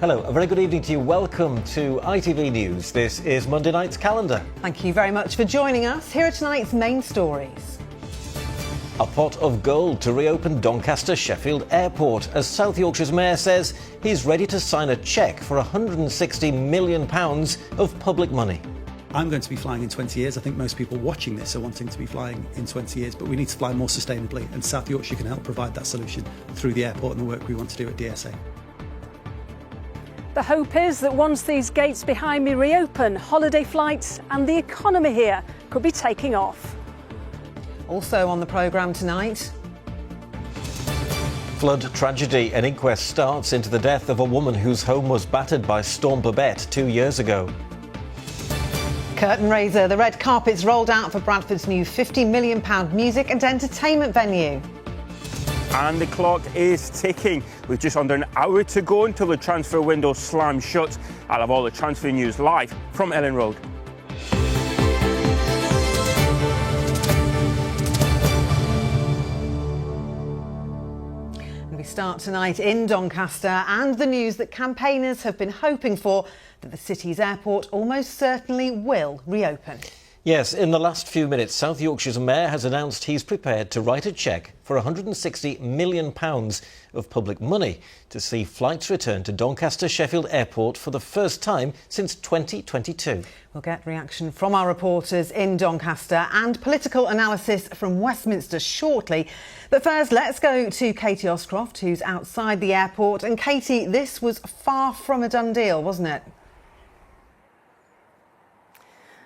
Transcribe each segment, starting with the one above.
Hello, a very good evening to you. Welcome to ITV News. This is Monday night's calendar. Thank you very much for joining us. Here are tonight's main stories. A pot of gold to reopen Doncaster Sheffield Airport, as South Yorkshire's Mayor says he's ready to sign a cheque for £160 million of public money. I'm going to be flying in 20 years. I think most people watching this are wanting to be flying in 20 years, but we need to fly more sustainably, and South Yorkshire can help provide that solution through the airport and the work we want to do at DSA. The hope is that once these gates behind me reopen, holiday flights and the economy here could be taking off. Also on the programme tonight. Flood tragedy. An inquest starts into the death of a woman whose home was battered by Storm Babette 2 years ago. Curtain raiser. The red carpet's rolled out for Bradford's new £50 million music and entertainment venue. And the clock is ticking, with just under an hour to go until the transfer window slams shut. I'll have all the transfer news live from Ellen Road. We start tonight in Doncaster, and the news that campaigners have been hoping for, that the city's airport almost certainly will reopen. Yes, in the last few minutes, South Yorkshire's Mayor has announced he's prepared to write a cheque for £160 million of public money to see flights return to Doncaster Sheffield Airport for the first time since 2022. We'll get reaction from our reporters in Doncaster and political analysis from Westminster shortly. But first, let's go to Katie Oscroft, who's outside the airport. And Katie, this was far from a done deal, wasn't it?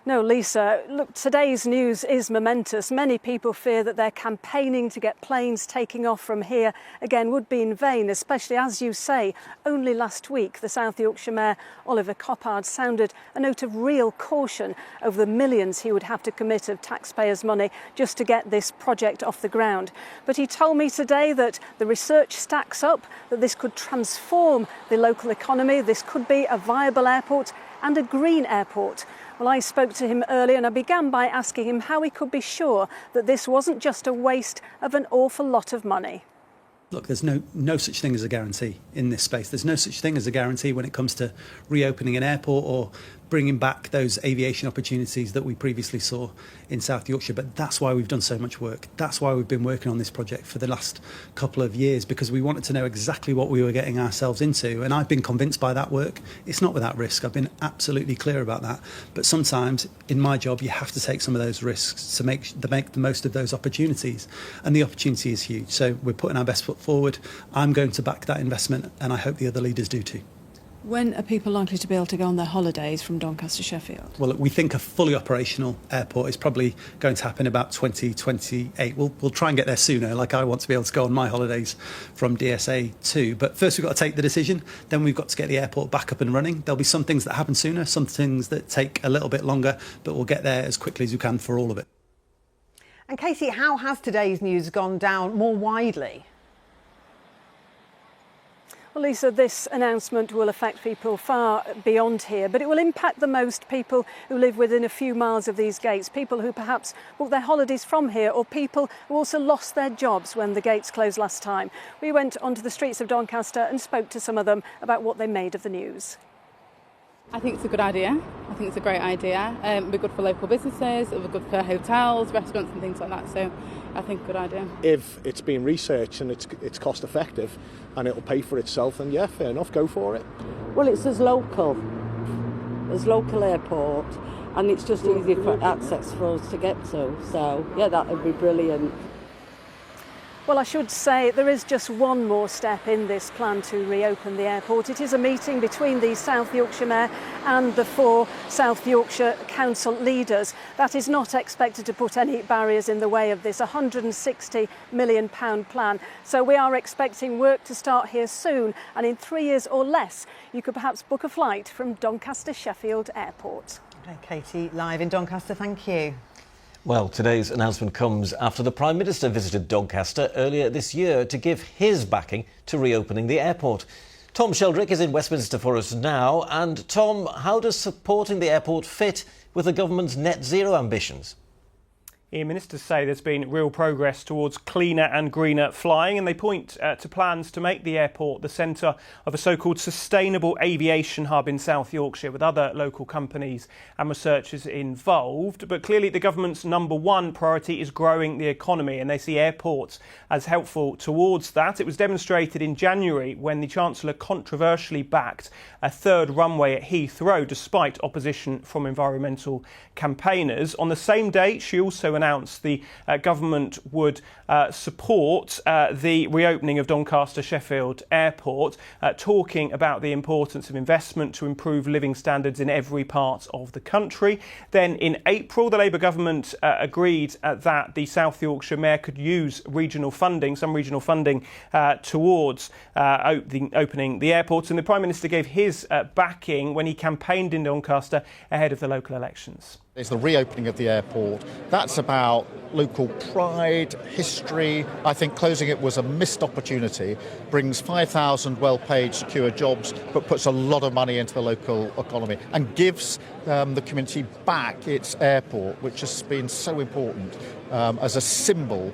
No, Lisa, look, today's news is momentous. Many people fear that their campaigning to get planes taking off from here again would be in vain, especially, as you say, only last week the South Yorkshire Mayor, Oliver Coppard, sounded a note of real caution over the millions he would have to commit of taxpayers' money just to get this project off the ground. But he told me today that the research stacks up, that this could transform the local economy, this could be a viable airport and a green airport. Well, I spoke to him earlier and I began by asking him how he could be sure that this wasn't just a waste of an awful lot of money. Look, there's no such thing as a guarantee in this space. There's no such thing as a guarantee when it comes to reopening an airport or bringing back those aviation opportunities that we previously saw in South Yorkshire. But that's why we've done so much work. That's why we've been working on this project for the last couple of years, because we wanted to know exactly what we were getting ourselves into. And I've been convinced by that work. It's not without risk. I've been absolutely clear about that. But sometimes in my job, you have to take some of those risks to make the most of those opportunities. And the opportunity is huge. So we're putting our best foot forward. I'm going to back that investment, and I hope the other leaders do too. When are people likely to be able to go on their holidays from Doncaster Sheffield? Well, we think a fully operational airport is probably going to happen about 2028. We'll try and get there sooner. Like, I want to be able to go on my holidays from DSA too. But first we've got to take the decision. Then we've got to get the airport back up and running. There'll be some things that happen sooner, some things that take a little bit longer, but we'll get there as quickly as we can for all of it. And Katie, how has today's news gone down more widely? Well, Lisa, this announcement will affect people far beyond here, but it will impact the most people who live within a few miles of these gates, people who perhaps booked their holidays from here, or people who also lost their jobs when the gates closed last time. We went onto the streets of Doncaster and spoke to some of them about what they made of the news. I think it's a good idea. I think it's a great idea. It'll be good for local businesses, it'll be good for hotels, restaurants and things like that. So I think a good idea. If it's been researched and it's cost effective and it'll pay for itself, then yeah, fair enough, go for it. Well, it's as local airport, and it's just easy for access for us to get to. So yeah, that would be brilliant. Well, I should say there is just one more step in this plan to reopen the airport. It is a meeting between the South Yorkshire Mayor and the 4 South Yorkshire Council leaders. That is not expected to put any barriers in the way of this £160 million plan. So we are expecting work to start here soon, and in 3 years or less, you could perhaps book a flight from Doncaster Sheffield Airport. Okay, Katie, live in Doncaster, thank you. Well, today's announcement comes after the Prime Minister visited Doncaster earlier this year to give his backing to reopening the airport. Tom Sheldrick is in Westminster for us now. And Tom, how does supporting the airport fit with the government's net zero ambitions? Ministers say there's been real progress towards cleaner and greener flying, and they point to plans to make the airport the centre of a so-called sustainable aviation hub in South Yorkshire, with other local companies and researchers involved. But clearly the government's number one priority is growing the economy, and they see airports as helpful towards that. It was demonstrated in January when the Chancellor controversially backed a third runway at Heathrow, despite opposition from environmental campaigners. On the same day, she also announced the government would support the reopening of Doncaster Sheffield Airport, talking about the importance of investment to improve living standards in every part of the country. Then in April, the Labour government agreed that the South Yorkshire Mayor could use regional funding, some regional funding, towards opening the airport, and the Prime Minister gave his backing when he campaigned in Doncaster ahead of the local elections. It's the reopening of the airport. That's about local pride, history. I think closing it was a missed opportunity, brings 5,000 well-paid, secure jobs, but puts a lot of money into the local economy and gives the community back its airport, which has been so important as a symbol.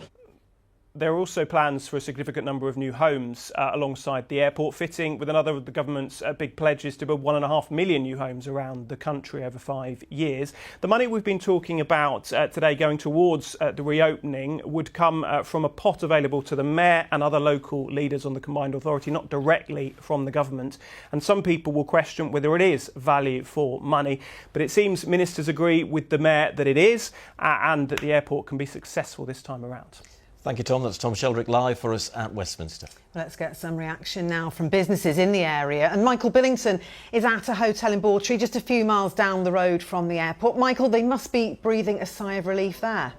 There are also plans for a significant number of new homes alongside the airport, fitting with another of the government's big pledges to build 1.5 million new homes around the country over 5 years. The money we've been talking about today going towards the reopening would come from a pot available to the Mayor and other local leaders on the combined authority, not directly from the government. And some people will question whether it is value for money, but it seems ministers agree with the Mayor that it is and that the airport can be successful this time around. Thank you, Tom. That's Tom Sheldrick live for us at Westminster. Let's get some reaction now from businesses in the area. And Michael Billington is at a hotel in Bawtry, just a few miles down the road from the airport. Michael, they must be breathing a sigh of relief there.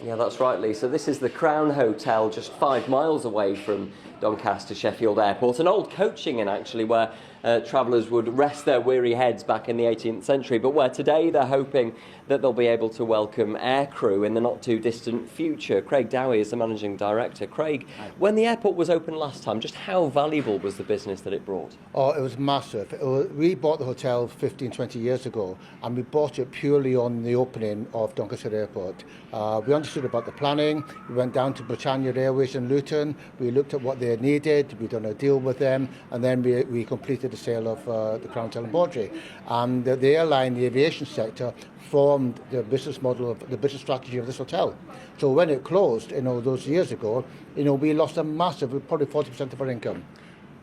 Yeah, that's right, Lisa. This is the Crown Hotel, just 5 miles away from Doncaster Sheffield Airport, an old coaching inn actually, where travellers would rest their weary heads back in the 18th century, but where today they're hoping that they'll be able to welcome aircrew in the not too distant future. Craig Dowie is the managing director. Craig, when the airport was open last time, just how valuable was the business that it brought? Oh, it was massive. We bought the hotel 15, 20 years ago, and we bought it purely on the opening of Doncaster Airport. We understood about the planning. We went down to Britannia Airways in Luton. We looked at what they needed. We done a deal with them, and then we completed the sale of the Crown Hotel in Bawtry. And the airline, the aviation sector, formed the business model of the business strategy of this hotel. So when it closed, those years ago, we lost a massive, probably 40% of our income.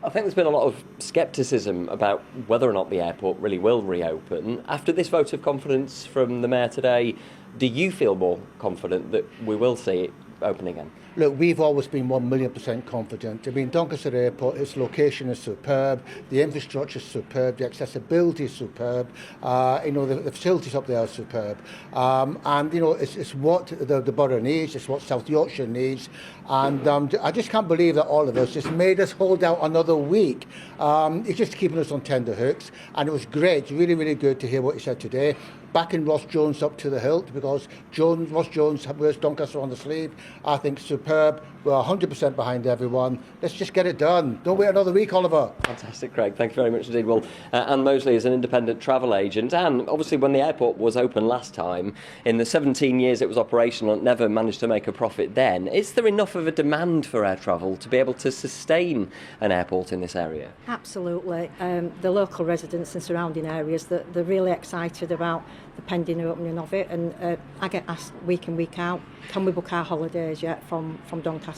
I think there's been a lot of scepticism about whether or not the airport really will reopen. After this vote of confidence from the Mayor today, do you feel more confident that we will see it open again? Look, we've always been 1,000,000% confident. I mean, Doncaster Airport, its location is superb, the infrastructure is superb, the accessibility is superb, the facilities up there are superb. It's what the borough needs, it's what South Yorkshire needs. And I just can't believe that all of us just made us hold out another week. It's just keeping us on tender hooks. And it was great, really, really good to hear what he said today. Backing Ross Jones up to the hilt, because Ross Jones wears Doncaster on the sleeve. I think superb. We're 100% behind everyone. Let's just get it done. Don't wait another week, Oliver. Fantastic, Craig. Thank you very much indeed. Well, Anne Mosley is an independent travel agent. Anne, obviously when the airport was open last time, in the 17 years it was operational, it never managed to make a profit then. Is there enough of a demand for air travel to be able to sustain an airport in this area? Absolutely. The local residents and surrounding areas, they're really excited about the pending opening of it, and I get asked week in, week out, can we book our holidays yet from Doncaster?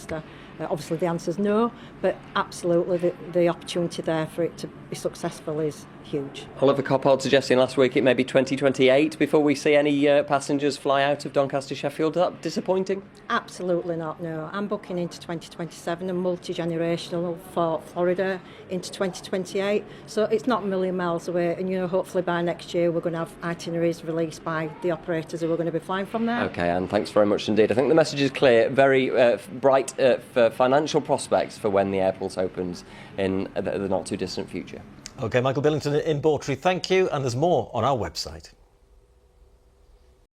Obviously the answer is no, but absolutely the opportunity there for it to be successful is huge. Oliver Coppard suggesting last week it may be 2028 before we see any passengers fly out of Doncaster Sheffield. Is that disappointing? Absolutely not, no. I'm booking into 2027 and multi-generational for Florida into 2028, so it's not a million miles away, and hopefully by next year we're going to have itineraries released by the operators who are going to be flying from there. OK, Anne, thanks very much indeed. I think the message is clear, very bright for financial prospects for when the airport opens in the not too distant future. OK, Michael Billington in Bawtry, thank you. And there's more on our website.